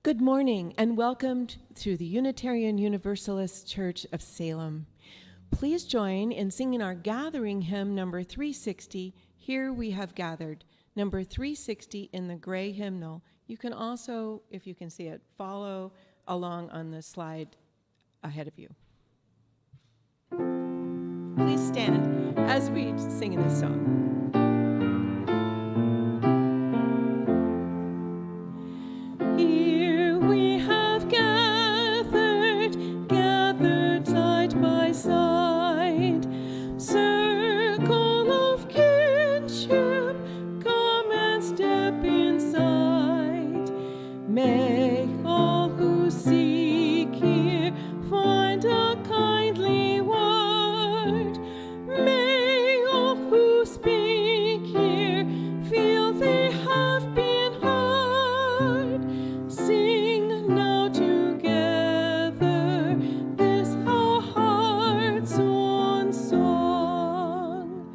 Good morning and welcome to the Unitarian Universalist Church of Salem. Please join in singing our gathering hymn number 360, Here We Have Gathered, number 360 in the gray hymnal. You can also, if you can see it, follow along on the slide ahead of you. Please stand as we sing this song. Here we have gathered side by side, circle of kinship, come and step inside. May all who seek here find a kindly word. May all who speak here feel they have been heard. Sing now together this our heart's own song.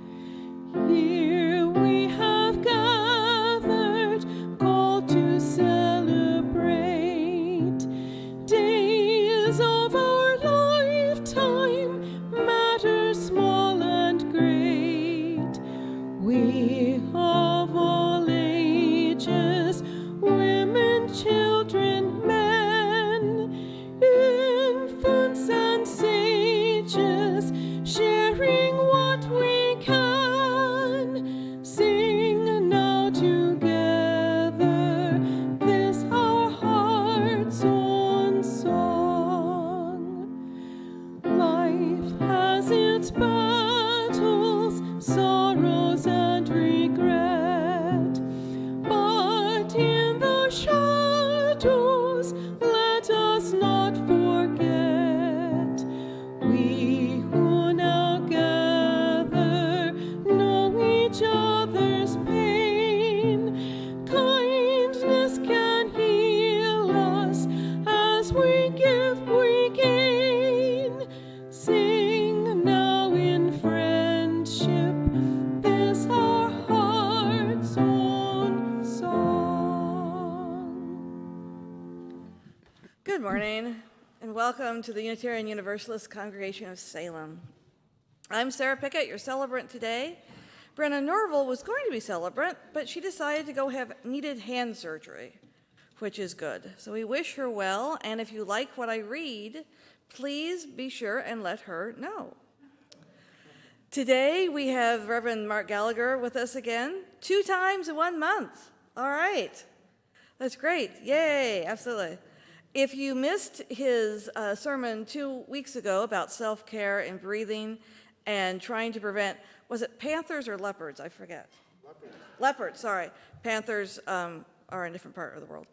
Here we have gathered, called to celebrate days of our lifetime, matters small and great. We of all ages, women, children, men, infants and sages, sharing what we can. Sing now together this our heart's own song. Life has its battles, sorrows and regret, but in the shadows let us not forget. We who now gather know each other's pain. Kindness can heal us, as we give we gain. Sing now in friendship this our heart's own song. Good morning, and welcome to the Unitarian Universalist Congregation of Salem. I'm Sarah Pickett, your celebrant today. Brenna Norville was going to be celebrant, but she decided to go have needed hand surgery, which is good. So we wish her well, and if you like what I read, please be sure and let her know. Today we have Reverend Mark Gallagher with us again, 2 times in 1 month. All right, that's great. Yay, absolutely. If you missed his sermon 2 weeks ago about self-care and breathing and trying to prevent, was it panthers or leopards? I forget. Leopards, sorry. Panthers are in a different part of the world.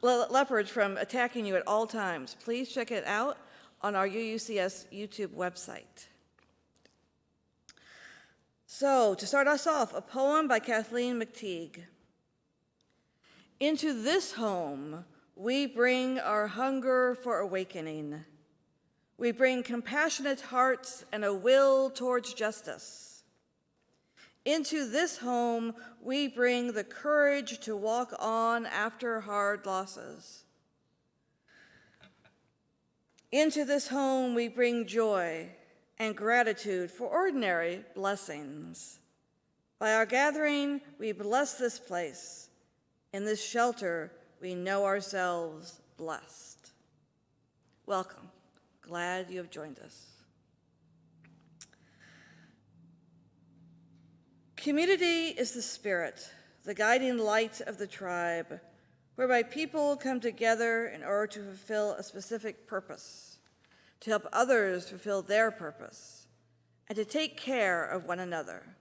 Leopards from attacking you at all times. Please check it out on our UUCS YouTube website. So, to start us off, a poem by Kathleen McTeague. Into this home, we bring our hunger for awakening. We bring compassionate hearts and a will towards justice. Into this home, we bring the courage to walk on after hard losses. Into this home, we bring joy and gratitude for ordinary blessings. By our gathering, we bless this place. In this shelter, we know ourselves blessed. Welcome. Glad you have joined us. Community is the spirit, the guiding light of the tribe, whereby people come together in order to fulfill a specific purpose, to help others fulfill their purpose, and to take care of one another.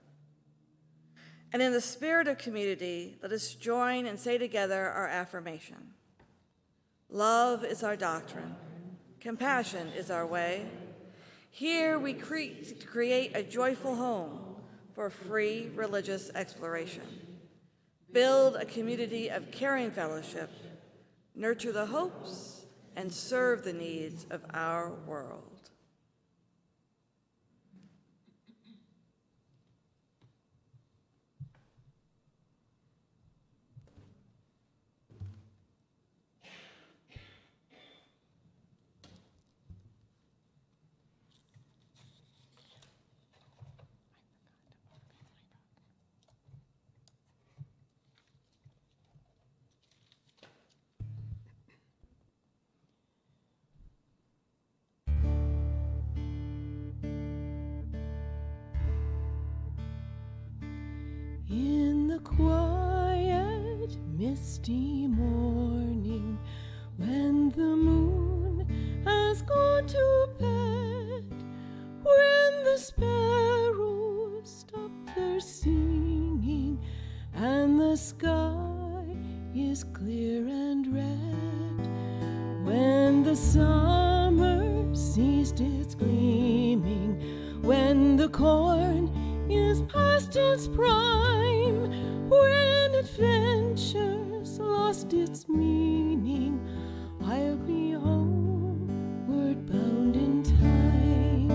And in the spirit of community, let us join and say together our affirmation. Love is our doctrine. Compassion is our way. Here we create a joyful home for free religious exploration. Build a community of caring fellowship. Nurture the hopes and serve the needs of our world. In the quiet, misty morning, when the moon has gone to bed, when the sparrows stop their singing, and the sky is clear and red, when the summer ceased its gleaming, when the corn is past its prime, when adventure's lost its meaning, I'll be homeward bound in time.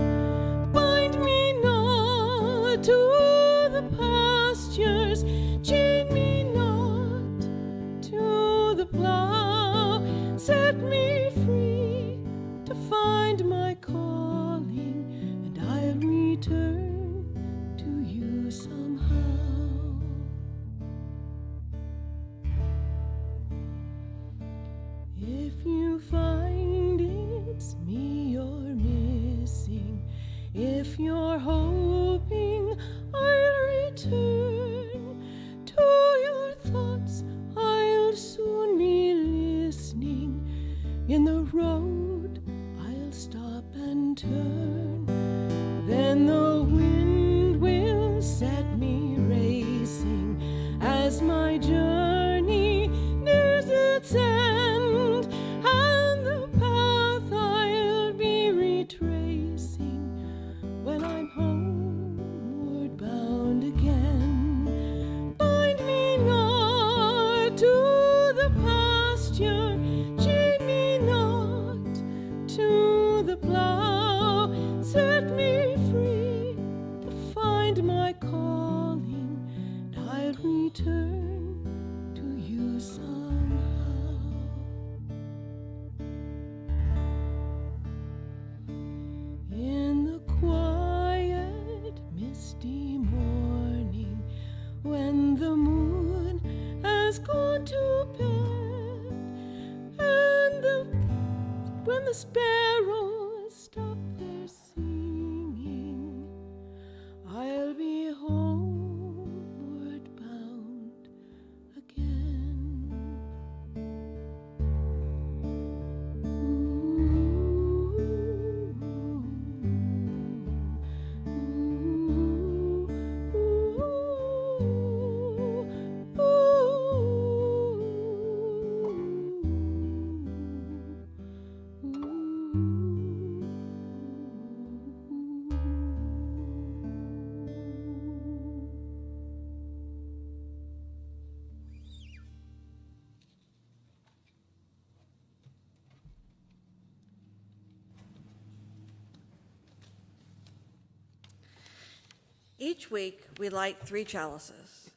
Bind me not to the pastures, chain me not to the plow, set me free to find my calling, and I'll return to you somehow. If you find it's me you're missing, if you're hoping I'll return to your thoughts, I'll soon be listening. In the road I'll stop and turn, then the wind will set me racing as my journey nears its end, and the path I'll be retracing when I'm homeward bound again. Bind me not to the pasture, chain me not to the plow, set me free to find my calling, and I'll return to you somehow. In the quiet, misty morning, when the moon has gone to bed, and when the sparrows stop their singing, I'll be homeward bound again. Each week, we light 3 chalices.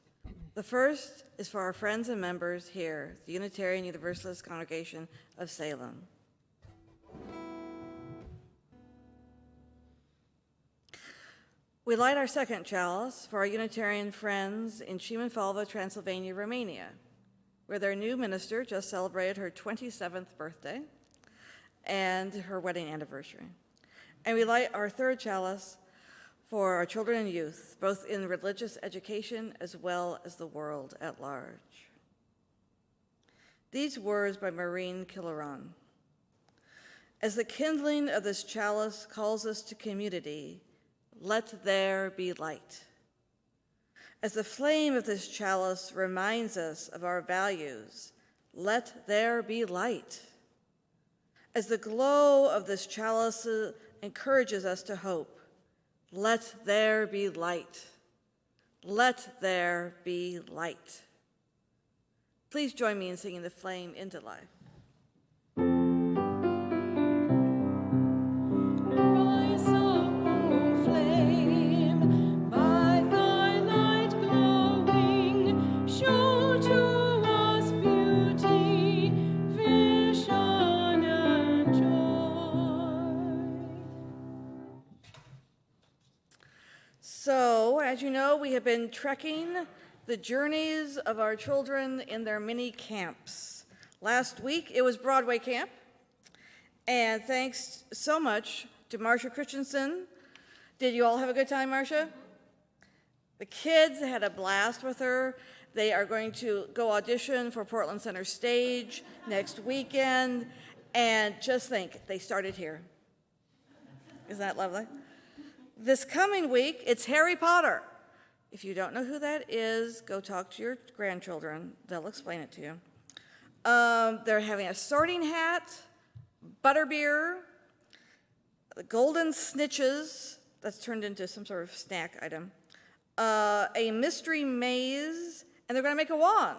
The first is for our friends and members here, the Unitarian Universalist Congregation of Salem. We light our second chalice for our Unitarian friends in Simonfalva, Transylvania, Romania, where their new minister just celebrated her 27th birthday and her wedding anniversary. And we light our third chalice for our children and youth, both in religious education as well as the world at large. These words by Maureen Killeron. As the kindling of this chalice calls us to community, let there be light. As the flame of this chalice reminds us of our values, let there be light. As the glow of this chalice encourages us to hope, let there be light. Let there be light. Please join me in singing The Flame into Life. Rise up, O flame, by thy light glowing, show to us beauty, vision, and joy. So, as you know, we have been trekking the journeys of our children in their mini camps. Last week, it was Broadway Camp, and thanks so much to Marcia Christensen. Did you all have a good time, Marcia? The kids had a blast with her. They are going to go audition for Portland Center Stage next weekend. And just think, they started here. Isn't that lovely? This coming week, it's Harry Potter. If you don't know who that is, go talk to your grandchildren. They'll explain it to you. They're having a sorting hat, butterbeer, the golden snitches, that's turned into some sort of snack item, a mystery maze, and they're going to make a wand.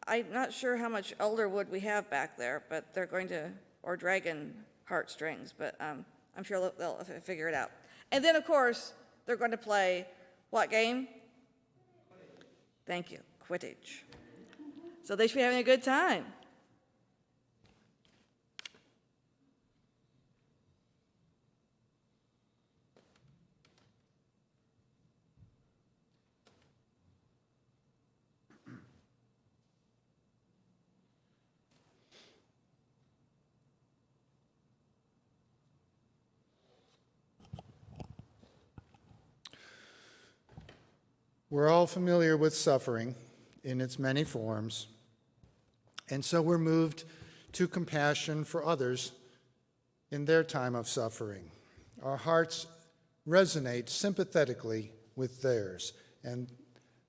I'm not sure how much elder wood we have back there, but they're going to, or dragon heartstrings, but I'm sure they'll figure it out. And then, of course, they're going to play what game? Thank you, Quidditch. So they should be having a good time. We're all familiar with suffering in its many forms, and so we're moved to compassion for others in their time of suffering. Our hearts resonate sympathetically with theirs, and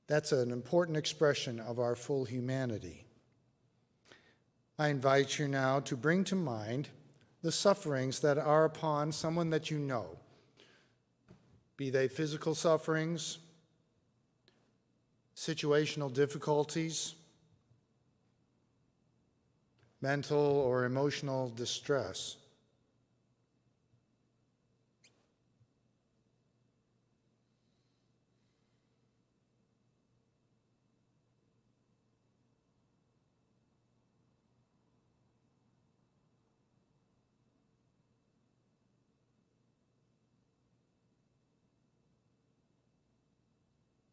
that's an important expression of our full humanity. I invite you now to bring to mind the sufferings that are upon someone that you know, be they physical sufferings, situational difficulties, mental or emotional distress.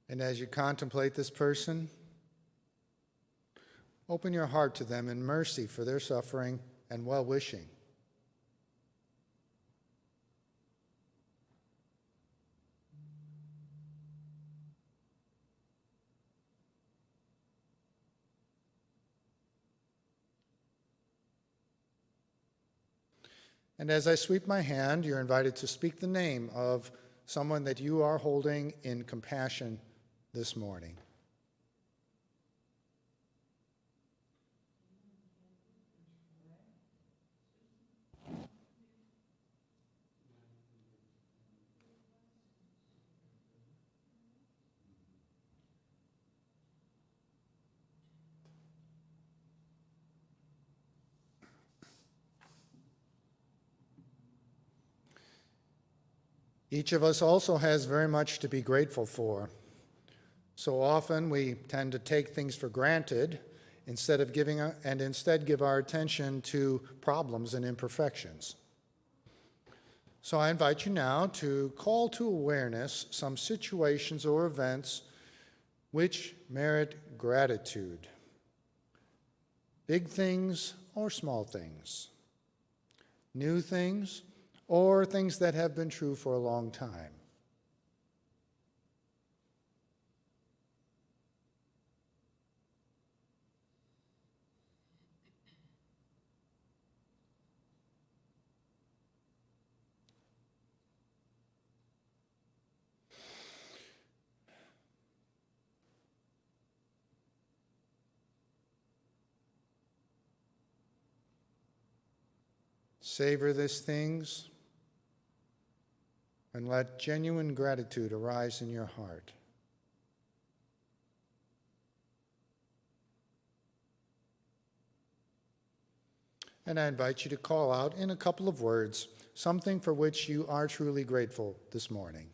And as you contemplate this person, open your heart to them in mercy for their suffering and well-wishing. And as I sweep my hand, you're invited to speak the name of someone that you are holding in compassion this morning. Each of us also has very much to be grateful for. So often we tend to take things for granted instead give our attention to problems and imperfections. So I invite you now to call to awareness some situations or events which merit gratitude. Big things or small things. New things or things that have been true for a long time. Savor these things and let genuine gratitude arise in your heart. And I invite you to call out in a couple of words something for which you are truly grateful this morning.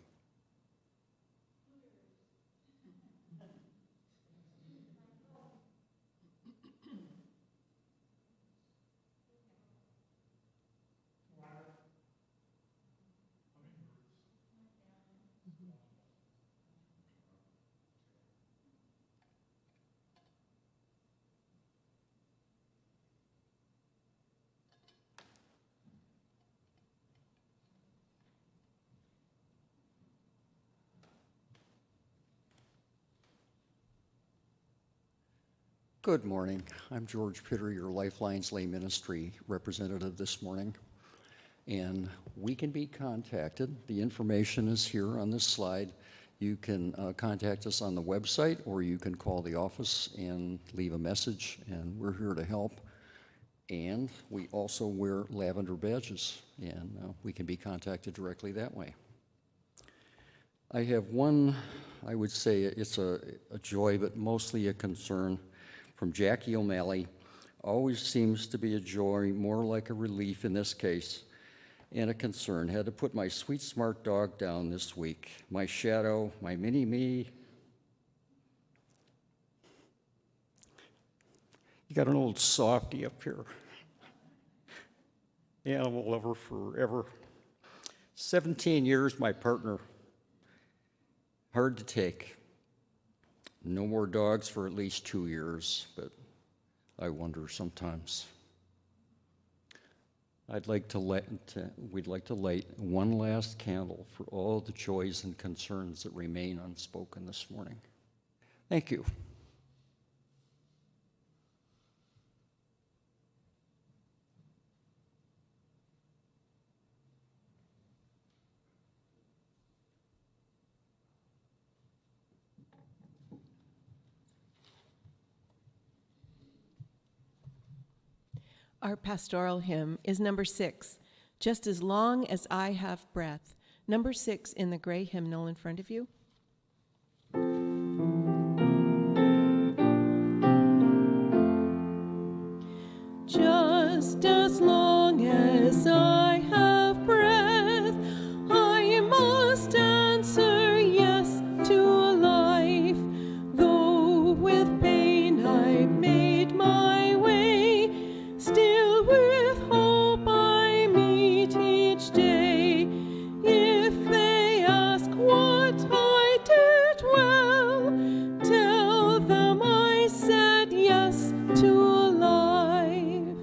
Good morning. I'm George Pitter, your Lifelines Lay Ministry representative this morning. And we can be contacted. The information is here on this slide. You can contact us on the website, or you can call the office and leave a message, and we're here to help. And we also wear lavender badges, and we can be contacted directly that way. I have one, I would say it's a joy, but mostly a concern, from Jackie O'Malley. Always seems to be a joy, more like a relief in this case, and a concern. Had to put my sweet, smart dog down this week. My shadow, my mini-me. You got an old softy up here. Animal lover forever. 17 years, my partner. Hard to take. No more dogs for at least 2 years, but I wonder sometimes. We'd like to light one last candle for all the joys and concerns that remain unspoken this morning. Thank you. Our pastoral hymn is number 6, Just as Long as I Have Breath. Number 6 in the gray hymnal in front of you. Just as long as I have breath, I must answer yes to life. Though with pain I've made my way, still with hope I meet each day. If they ask what I did well, tell them I said yes to life.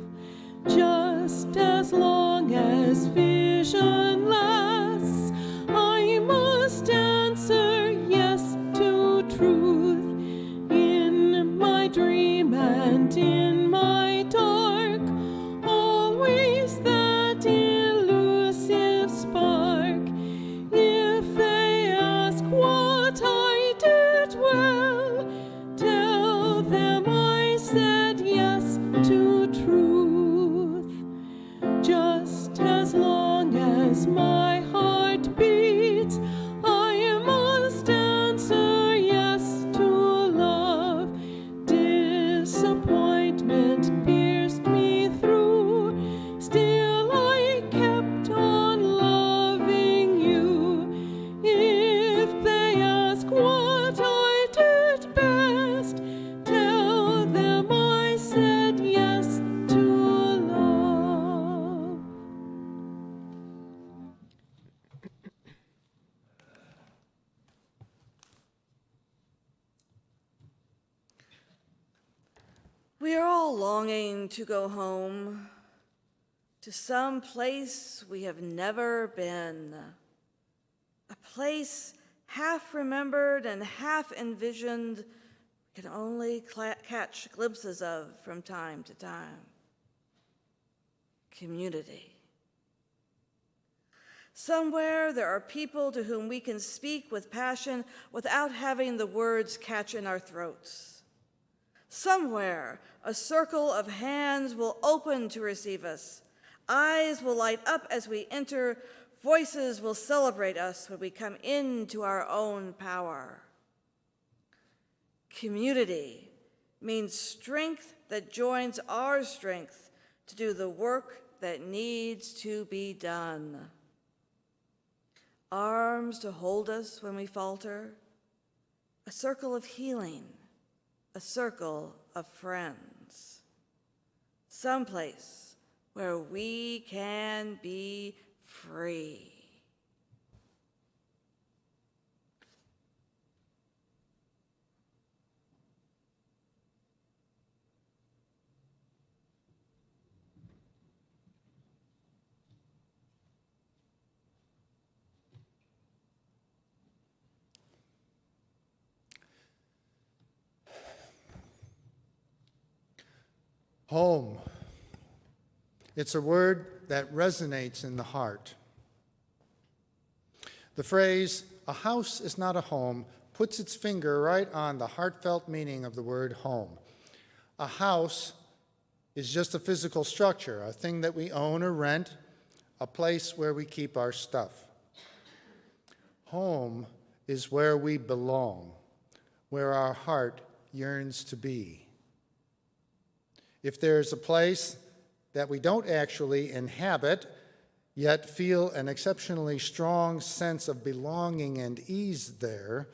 Just as long as vision lasts, I must answer yes to truth. In my dream and in my dark, always that elusive spark. If they ask what I did well, tell them I said yes to truth. Just as long as my heart beats, I must answer yes to love. Disappointment pierced me through, still I kept on loving you. If they ask what I did best, tell them I said yes to love. We are all longing to go home to some place we have never been, a place half remembered and half envisioned, we can only catch glimpses of from time to time. Community. Somewhere there are people to whom we can speak with passion without having the words catch in our throats. Somewhere, a circle of hands will open to receive us. Eyes will light up as we enter. Voices will celebrate us when we come into our own power. Community means strength that joins our strength to do the work that needs to be done. Arms to hold us when we falter. A circle of healing. A circle of friends. Someplace where we can be free. Home. It's a word that resonates in the heart. The phrase, "a house is not a home," puts its finger right on the heartfelt meaning of the word home. A house is just a physical structure, a thing that we own or rent, a place where we keep our stuff. Home is where we belong, where our heart yearns to be. If there's a place that we don't actually inhabit, yet feel an exceptionally strong sense of belonging and ease there,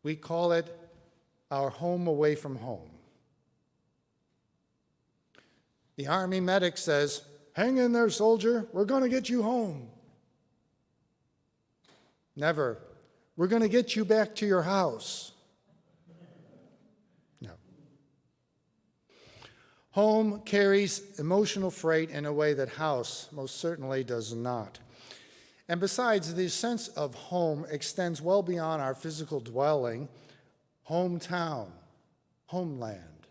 we call it our home away from home. The Army medic says, "Hang in there, soldier, we're going to get you home." Never, "We're going to get you back to your house." No. Home carries emotional freight in a way that house most certainly does not. And besides, the sense of home extends well beyond our physical dwelling, hometown, homeland.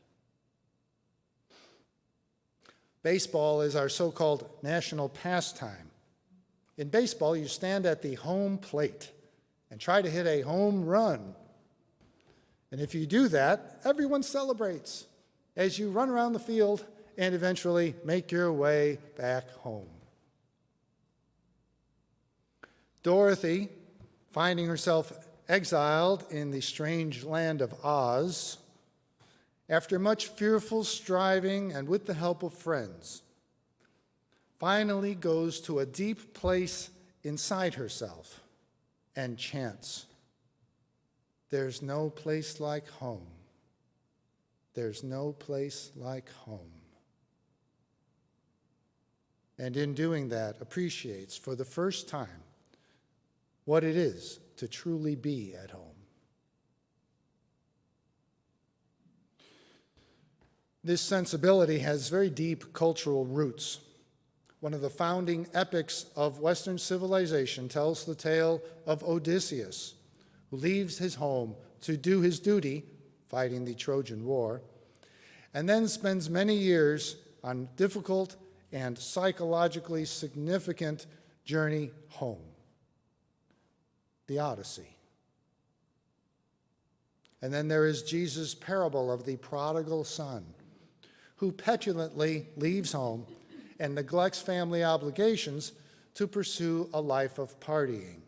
Baseball is our so-called national pastime. In baseball, you stand at the home plate and try to hit a home run. And if you do that, everyone celebrates as you run around the field and eventually make your way back home. Dorothy, finding herself exiled in the strange land of Oz, after much fearful striving and with the help of friends, finally goes to a deep place inside herself and chants, "There's no place like home. There's no place like home." And in doing that, appreciates for the first time what it is to truly be at home. This sensibility has very deep cultural roots. One of the founding epics of Western civilization tells the tale of Odysseus, who leaves his home to do his duty, fighting the Trojan War, and then spends many years on difficult and psychologically significant journey home, the Odyssey. And then there is Jesus' parable of the prodigal son, who petulantly leaves home and neglects family obligations to pursue a life of partying.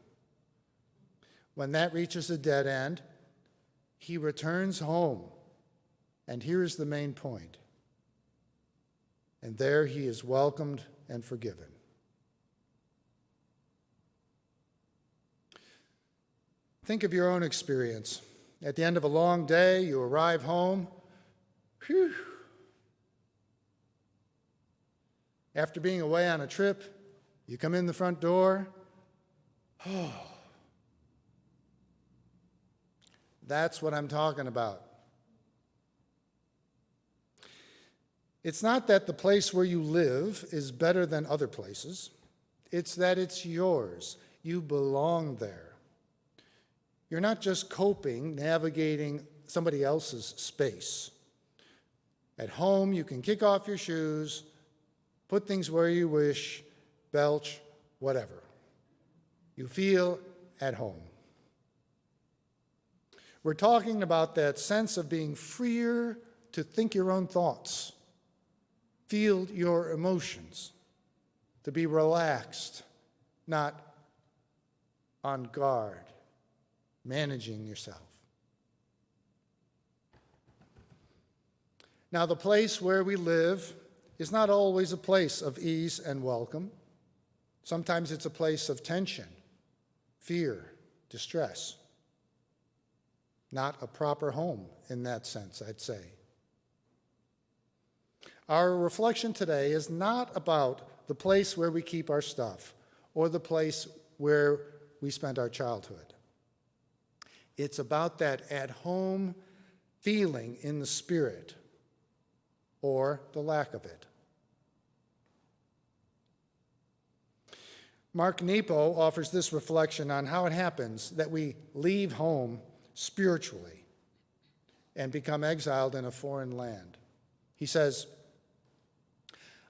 When that reaches a dead end, he returns home, and here's the main point. And there he is welcomed and forgiven. Think of your own experience. At the end of a long day, you arrive home. Phew. After being away on a trip, you come in the front door. Oh, that's what I'm talking about. It's not that the place where you live is better than other places. It's that it's yours. You belong there. You're not just coping, navigating somebody else's space. At home, you can kick off your shoes, put things where you wish, belch, whatever. You feel at home. We're talking about that sense of being freer to think your own thoughts, feel your emotions, to be relaxed, not on guard, managing yourself. Now, the place where we live is not always a place of ease and welcome. Sometimes it's a place of tension, fear, distress. Not a proper home in that sense, I'd say. Our reflection today is not about the place where we keep our stuff or the place where we spent our childhood. It's about that at-home feeling in the spirit, or the lack of it. Mark Nepo offers this reflection on how it happens that we leave home spiritually and become exiled in a foreign land. He says,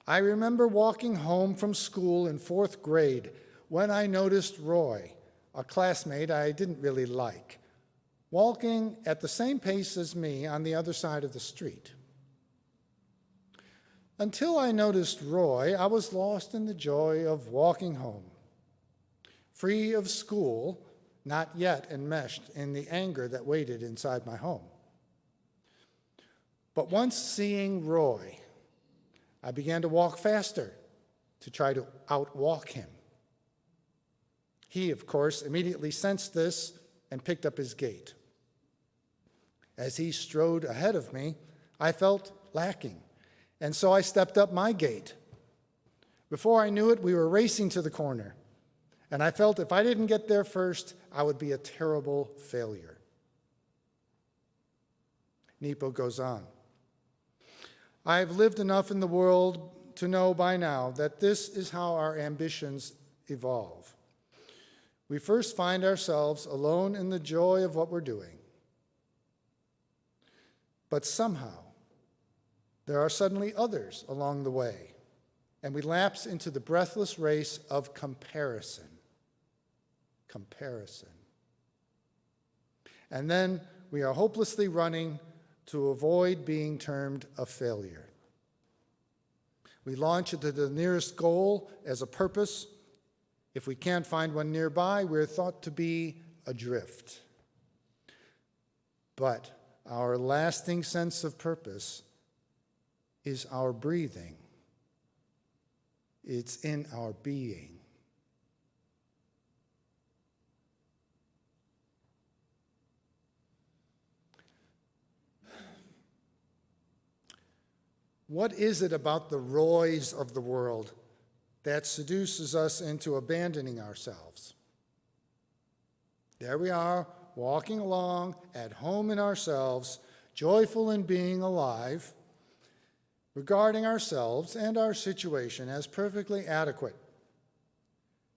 I remember walking home from school in 4th grade when I noticed Roy, a classmate I didn't really like, walking at the same pace as me on the other side of the street. Until I noticed Roy, I was lost in the joy of walking home, free of school, not yet enmeshed in the anger that waited inside my home. But once seeing Roy, I began to walk faster to try to outwalk him. He, of course, immediately sensed this and picked up his gait. As he strode ahead of me, I felt lacking, and so I stepped up my gait. Before I knew it, we were racing to the corner, and I felt if I didn't get there first, I would be a terrible failure. Nepo goes on. I've lived enough in the world to know by now that this is how our ambitions evolve. We first find ourselves alone in the joy of what we're doing. But somehow, there are suddenly others along the way, and we lapse into the breathless race of comparison. Comparison. And then we are hopelessly running to avoid being termed a failure. We launch into the nearest goal as a purpose. If we can't find one nearby, we're thought to be adrift. But our lasting sense of purpose is our breathing. It's in our being. What is it about the Roys of the world that seduces us into abandoning ourselves? There we are, walking along, at home in ourselves, joyful in being alive, regarding ourselves and our situation as perfectly adequate.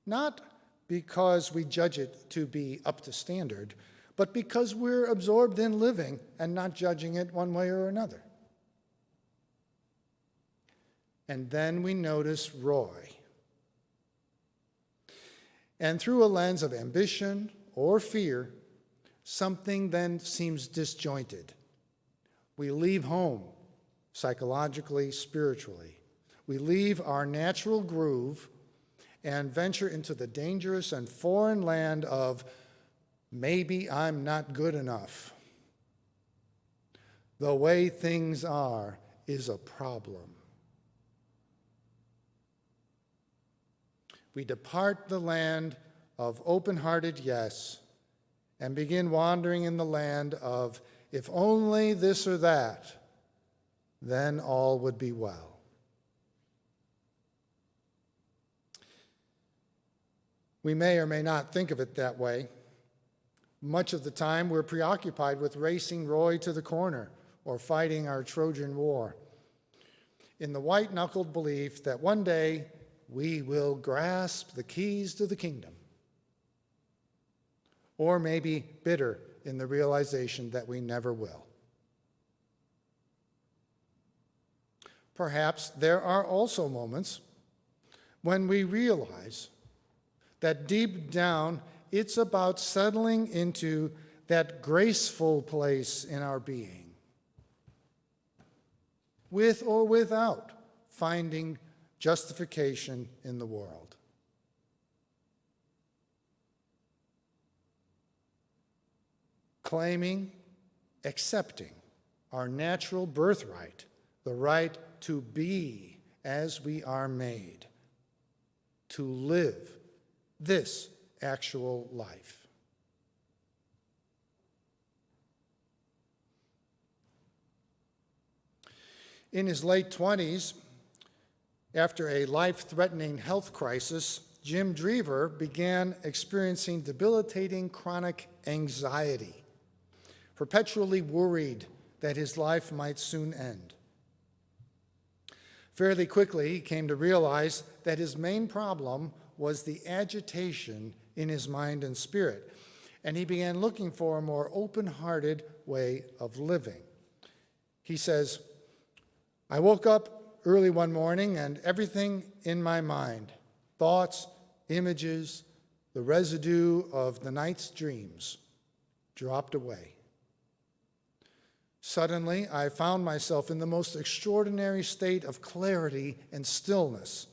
Not because we judge it to be up to standard, but because we're absorbed in living and not judging it one way or another. And then we notice Roy. And through a lens of ambition or fear, something then seems disjointed. We leave home, psychologically, spiritually. We leave our natural groove and venture into the dangerous and foreign land of maybe I'm not good enough. The way things are is a problem. We depart the land of open-hearted yes and begin wandering in the land of if only this or that, then all would be well. We may or may not think of it that way. Much of the time, we're preoccupied with racing Roy to the corner or fighting our Trojan War in the white-knuckled belief that one day we will grasp the keys to the kingdom. Or maybe bitter in the realization that we never will. Perhaps there are also moments when we realize that deep down it's about settling into that graceful place in our being, with or without finding justification in the world. Claiming, accepting our natural birthright, the right to be as we are made, to live this actual life. In his late 20s, after a life-threatening health crisis, Jim Drever began experiencing debilitating chronic anxiety, perpetually worried that his life might soon end. Fairly quickly, he came to realize that his main problem was the agitation in his mind and spirit, and he began looking for a more open-hearted way of living. He says, I woke up early one morning, and everything in my mind, thoughts, images, the residue of the night's dreams, dropped away. Suddenly, I found myself in the most extraordinary state of clarity and stillness.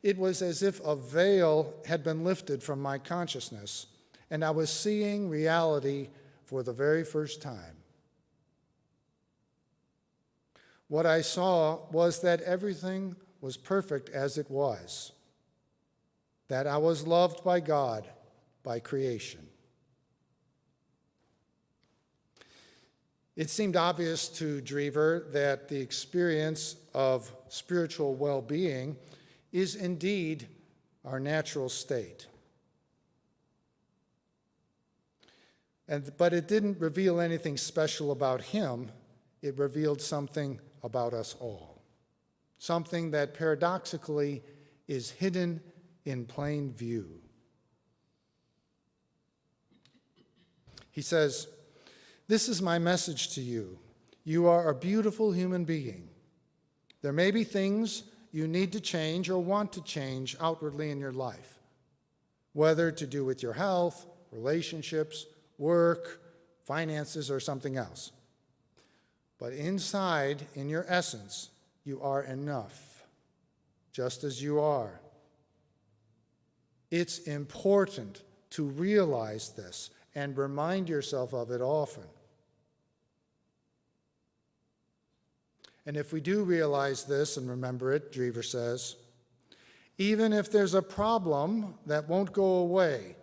It was as if a veil had been lifted from my consciousness, and I was seeing reality for the very first time. What I saw was that everything was perfect as it was, that I was loved by God, by creation. It seemed obvious to Drever that the experience of spiritual well-being is indeed our natural state. But it didn't reveal anything special about him. It revealed something about us all, something that paradoxically is hidden in plain view. He says, "This is my message to you. You are a beautiful human being. There may be things you need to change or want to change outwardly in your life, whether to do with your health, relationships, work, finances, or something else. But inside, in your essence, you are enough, just as you are. It's important to realize this and remind yourself of it often. And if we do realize this and remember it, Drever says, even if there's a problem that won't go away,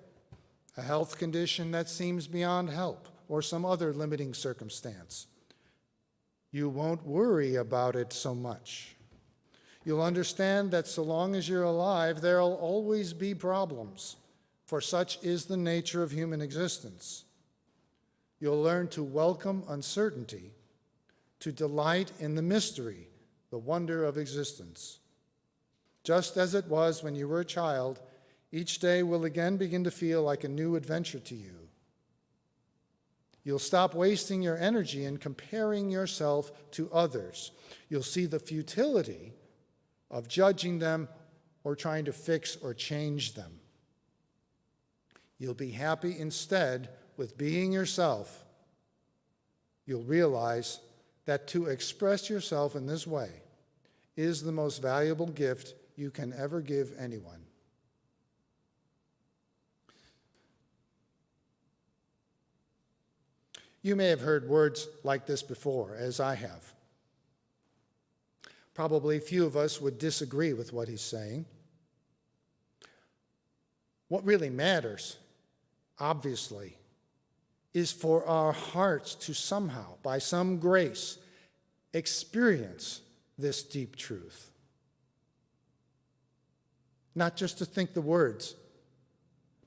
a health condition that seems beyond help, or some other limiting circumstance, you won't worry about it so much. You'll understand that so long as you're alive, there'll always be problems, for such is the nature of human existence. You'll learn to welcome uncertainty, to delight in the mystery, the wonder of existence. Just as it was when you were a child, each day will again begin to feel like a new adventure to you. You'll stop wasting your energy in comparing yourself to others. You'll see the futility of judging them or trying to fix or change them. You'll be happy instead with being yourself. You'll realize that to express yourself in this way is the most valuable gift you can ever give anyone. You may have heard words like this before, as I have. Probably few of us would disagree with what he's saying. What really matters, obviously, is for our hearts to somehow, by some grace, experience this deep truth. Not just to think the words,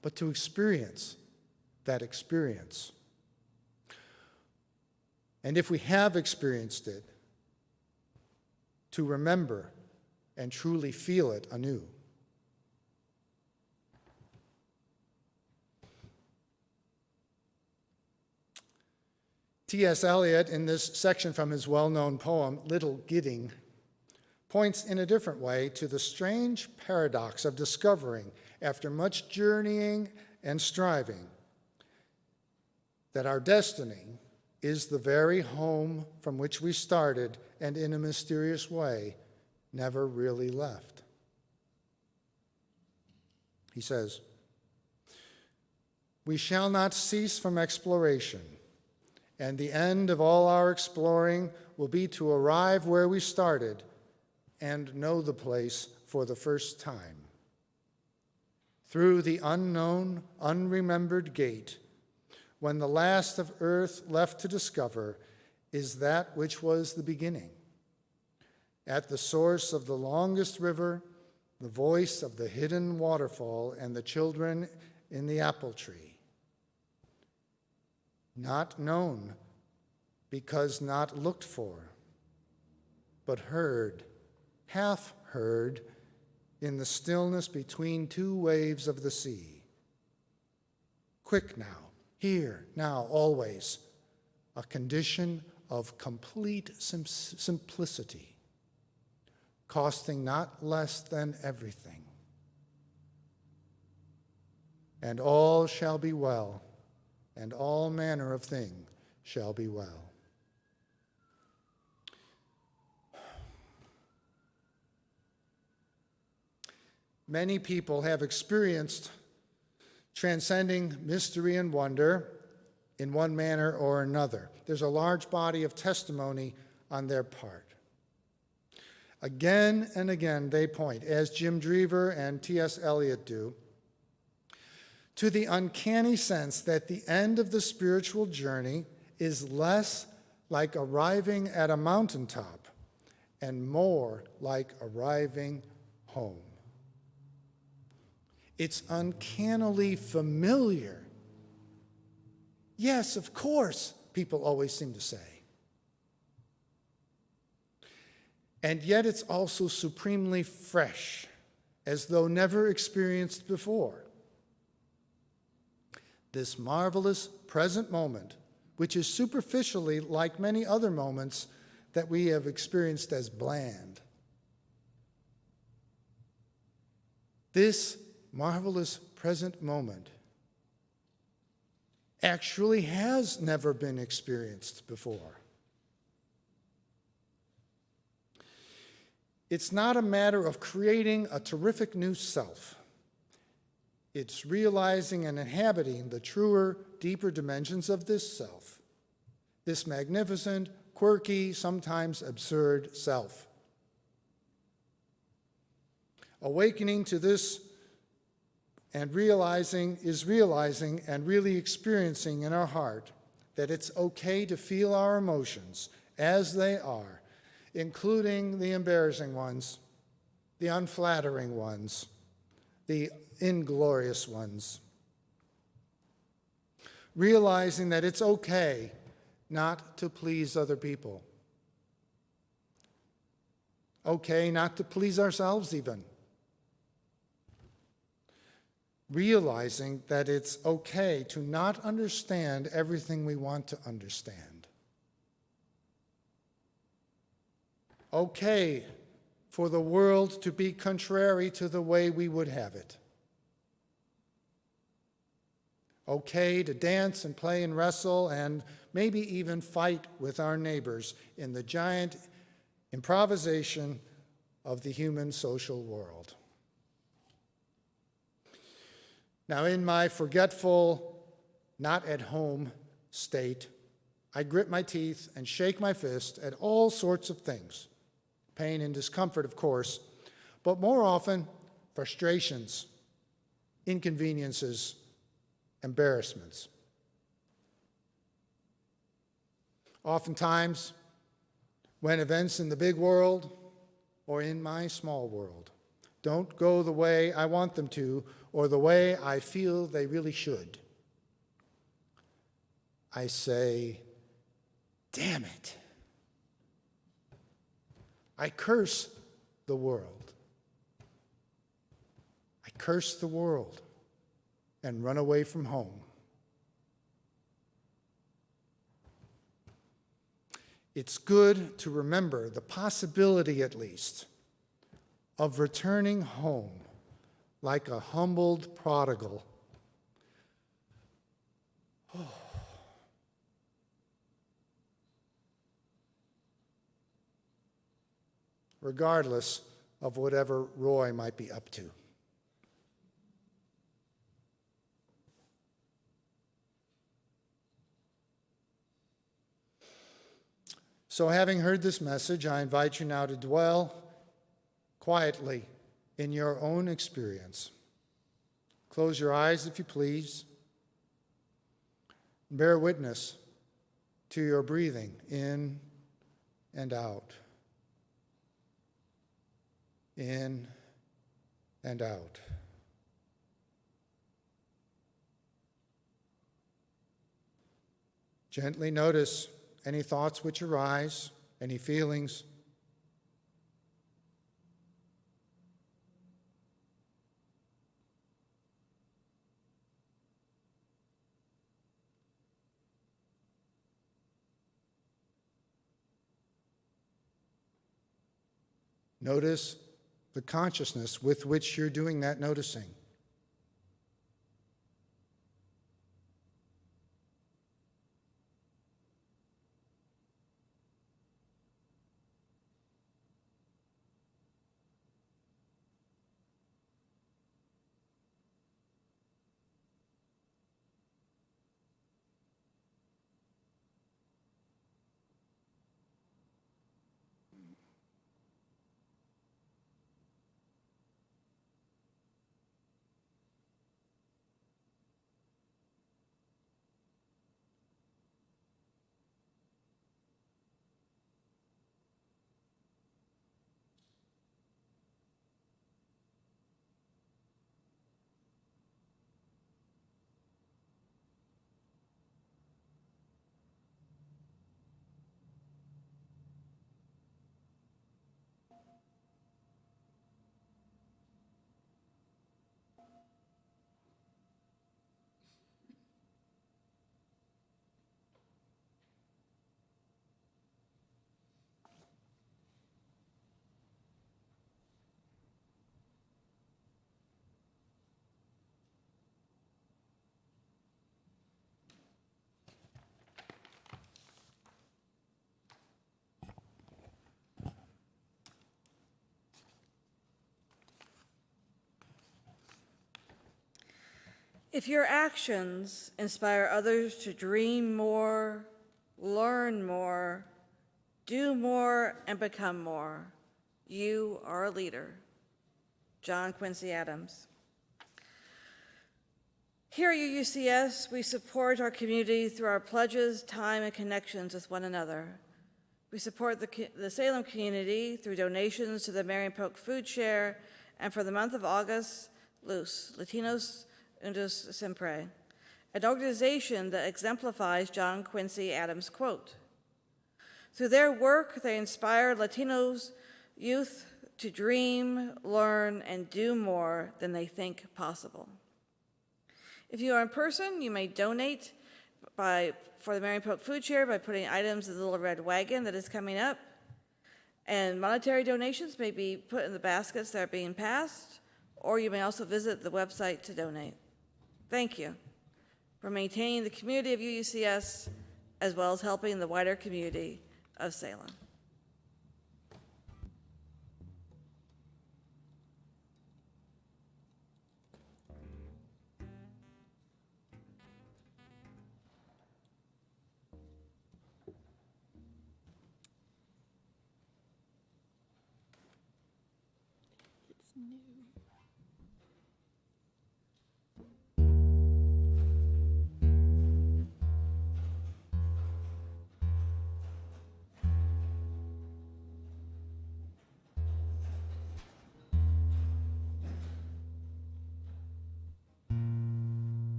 but to experience that experience. And if we have experienced it, to remember and truly feel it anew. T.S. Eliot, in this section from his well-known poem, Little Gidding, points in a different way to the strange paradox of discovering, after much journeying and striving, that our destiny is the very home from which we started and in a mysterious way never really left. He says, "We shall not cease from exploration, and the end of all our exploring will be to arrive where we started and know the place for the first time. Through the unknown, unremembered gate, when the last of earth left to discover is that which was the beginning. At the source of the longest river, the voice of the hidden waterfall and the children in the apple tree. Not known because not looked for, but heard, half heard, in the stillness between two waves of the sea. Quick now, here, now, always, a condition of complete simplicity. costing not less than everything. And all shall be well, and all manner of thing shall be well. Many people have experienced transcending mystery and wonder in one manner or another. There's a large body of testimony on their part. Again and again, they point, as Jim Drever and T.S. Eliot do, to the uncanny sense that the end of the spiritual journey is less like arriving at a mountaintop and more like arriving home. It's uncannily familiar. Yes, of course, people always seem to say. And yet it's also supremely fresh, as though never experienced before. This marvelous present moment, which is superficially like many other moments that we have experienced as bland. This marvelous present moment actually has never been experienced before. It's not a matter of creating a terrific new self. It's realizing and inhabiting the truer, deeper dimensions of this self, this magnificent, quirky, sometimes absurd self. Awakening to this and realizing and really experiencing in our heart that it's okay to feel our emotions as they are, including the embarrassing ones, the unflattering ones, the inglorious ones. Realizing that it's okay not to please other people. Okay not to please ourselves even. Realizing that it's okay to not understand everything we want to understand. Okay for the world to be contrary to the way we would have it. Okay to dance and play and wrestle and maybe even fight with our neighbors in the giant improvisation of the human social world. Now, in my forgetful, not at home state, I grit my teeth and shake my fist at all sorts of things. Pain and discomfort, of course, but more often, frustrations, inconveniences, embarrassments. Oftentimes, when events in the big world or in my small world don't go the way I want them to or the way I feel they really should, I say, damn it. I curse the world. I curse the world and run away from home. It's good to remember the possibility, at least, of returning home like a humbled prodigal. Regardless of whatever Roy might be up to. So having heard this message, I invite you now to dwell quietly in your own experience. Close your eyes, if you please. Bear witness to your breathing in and out. In and out. Gently notice any thoughts which arise, any feelings. Notice the consciousness with which you're doing that noticing. If your actions inspire others to dream more, learn more, do more, and become more, you are a leader. John Quincy Adams. Here at UUCS, we support our community through our pledges, time, and connections with one another. We support the Salem community through donations to the Marion Polk Food Share, and for the month of August, LUS, Latinos Unidos Siempre, an organization that exemplifies John Quincy Adams' quote. Through their work, they inspire Latinos youth to dream, learn, and do more than they think possible. If you are in person, you may donate for the Marion Polk Food Share by putting items in the little red wagon that is coming up. And monetary donations may be put in the baskets that are being passed, or you may also visit the website to donate. Thank you for maintaining the community of UUCS as well as helping the wider community of Salem.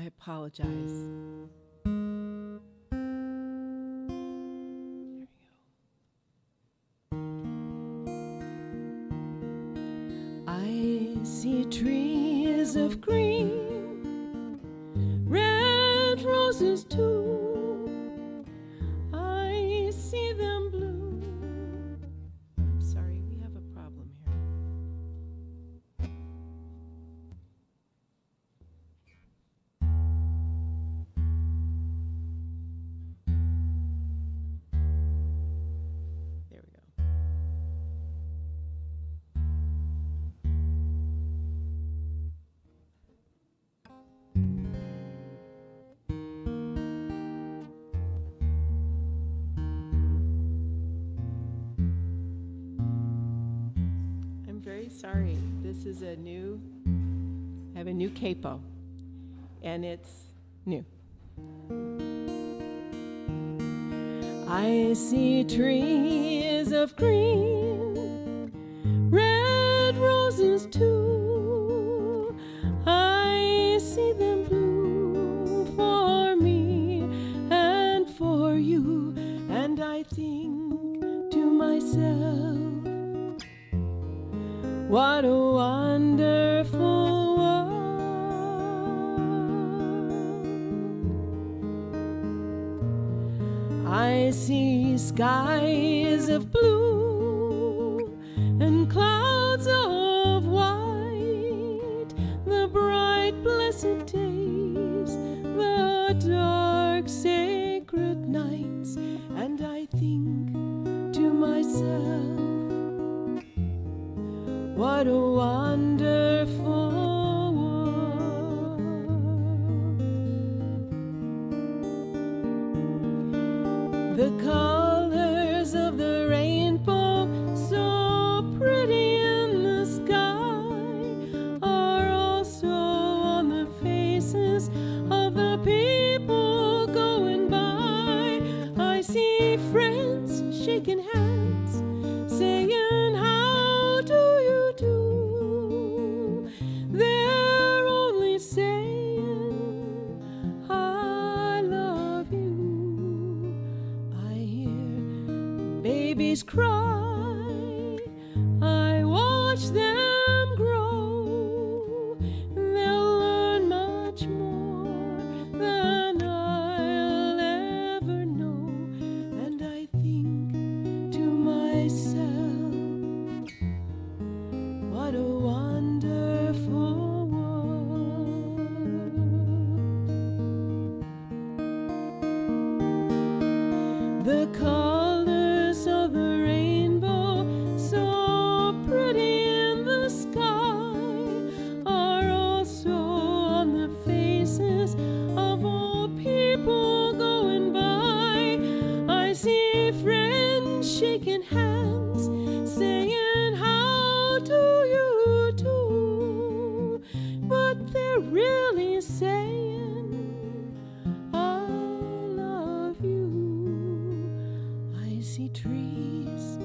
I apologize. I see trees of green, red roses too. I see them blue. I'm sorry, we have a problem here. There we go. I'm very sorry. This is I have a new capo, and it's new. I see trees of green, red roses too. I see them blue for me and for you, and I think to myself, what a wonderful world. skies of blue and clouds of white, the bright blessed days, the dark sacred nights, and I think to myself, what a wonderful world. The colors of the rainbow, so pretty in the sky, are also on the faces of the people going by. I see friends shaking hands, saying, how do you do? They're only saying, I love you. I hear babies cry, I watch them grow. They'll learn much more than I'll ever know. And I think to myself, what a wonderful world. The colors of the rainbow, so pretty in the sky, are also on the faces of all people going by. I see friends shaking hands, saying, how do you do? But they're really saying, I love you. I see trees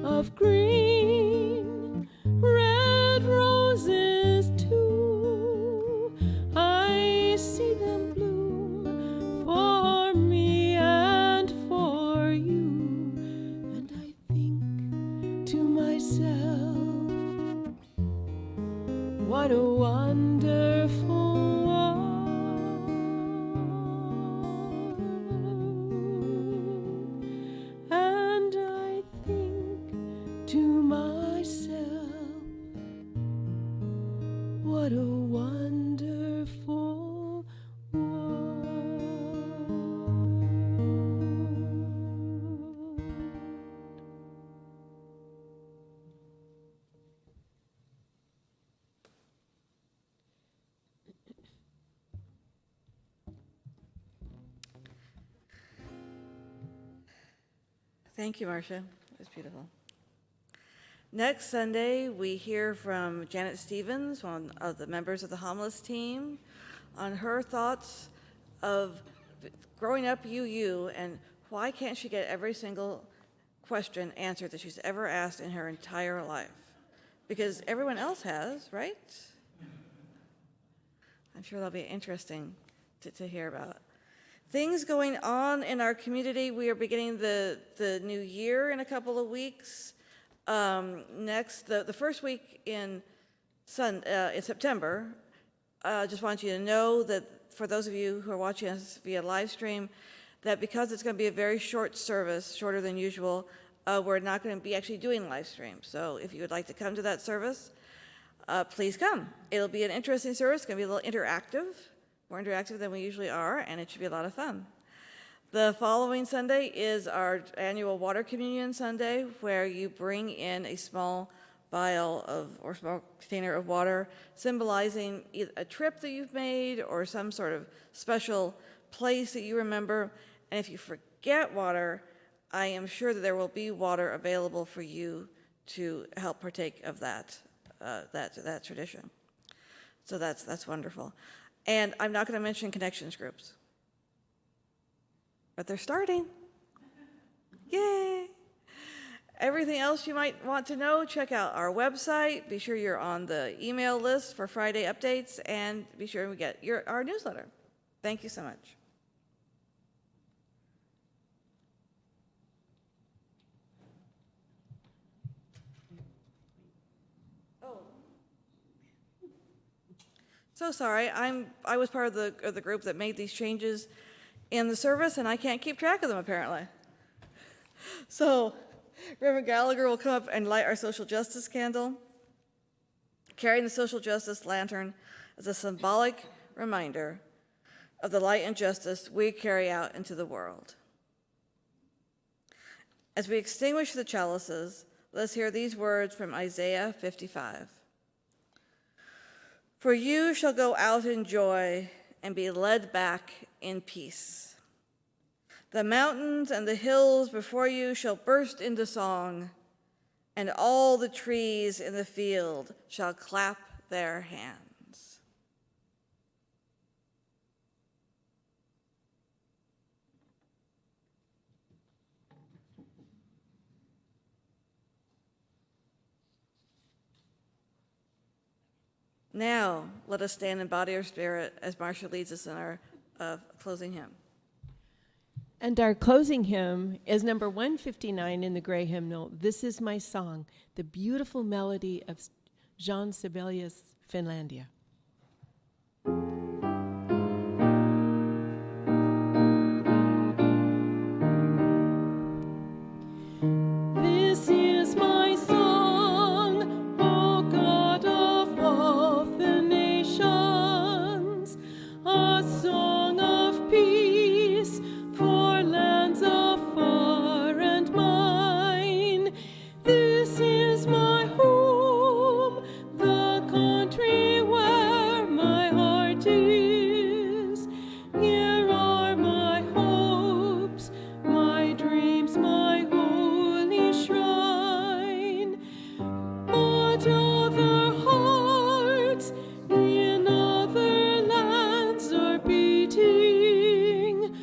of green, red roses too. I see them bloom for me and for you. And I think to myself, what a wonderful world. And I think to myself, what a wonderful world. Thank you, Marcia. That was beautiful. Next Sunday, we hear from Janet Stevens, one of the members of the homeless team, on her thoughts of growing up UU and why can't she get every single question answered that she's ever asked in her entire life? Because everyone else has, right? I'm sure that'll be interesting to hear about. Things going on in our community. We are beginning the new year in a couple of weeks. The first week in September, just want you to know that for those of you who are watching us via live stream, that because it's going to be a very short service, shorter than usual, we're not going to be actually doing live streams. So if you would like to come to that service, please come. It'll be an interesting service. It's going to be a little interactive, more interactive than we usually are, and it should be a lot of fun. The following Sunday is our annual Water Communion Sunday, where you bring in a small vial or small container of water, symbolizing either a trip that you've made or some sort of special place that you remember. And if you forget water, I am sure that there will be water available for you to help partake of that tradition. So that's wonderful. And I'm not going to mention connections groups, but they're starting. Yay! Everything else you might want to know, check out our website. Be sure you're on the email list for Friday updates, and be sure we get our newsletter. Thank you so much. So sorry, I was part of the group that made these changes in the service, and I can't keep track of them apparently. So Reverend Gallagher will come up and light our social justice candle, carrying the social justice lantern as a symbolic reminder of the light and justice we carry out into the world. As we extinguish the chalices, let's hear these words from Isaiah 55. For you shall go out in joy and be led back in peace. The mountains and the hills before you shall burst into song, and all the trees in the field shall clap their hands. Now, let us stand in body or spirit as Marcia leads us in our closing hymn. And our closing hymn is number 159 in the Gray Hymnal, This Is My Song, the beautiful melody of Jean Sibelius, Finlandia. This is my song, O God of all the nations, a song of peace for lands afar and mine. This is my home, the country where my heart is. Here are my hopes, my dreams, my holy shrine. But other hearts in other lands are beating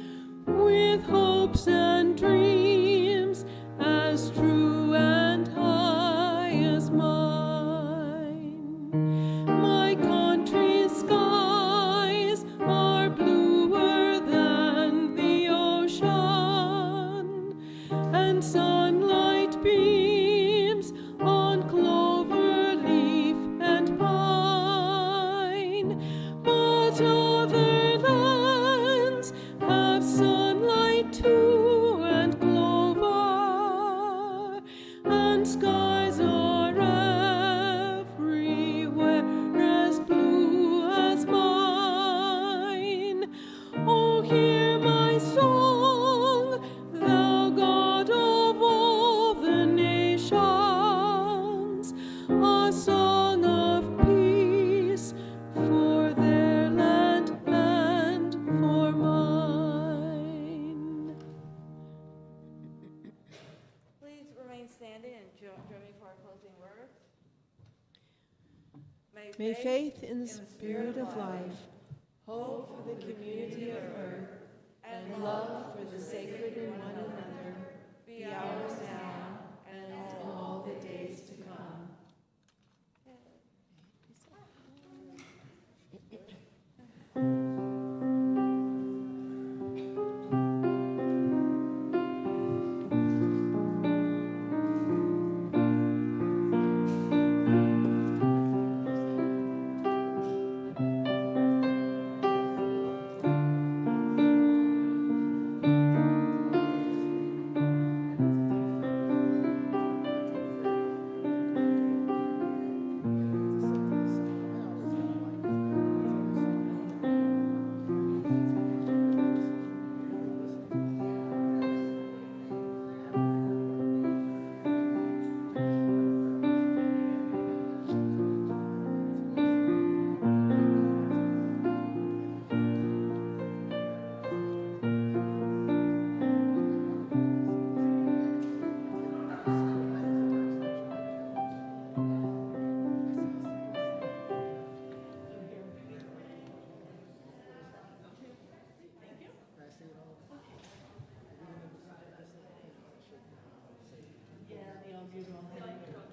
with hopes and dreams as true and high as mine. My country's skies are bluer than the ocean, and sunlight beams on clover leaf and pine. But other lands have sunlight too, and clover, and skies are everywhere as blue as mine. Oh, hear my song, thou God of all the nations, a song of peace for their land and for mine. Please remain standing and join me for our closing words. May faith in the spirit of life, hope for the community of earth, and love for the sacred in one another be ours now and all the days to come. Yeah, the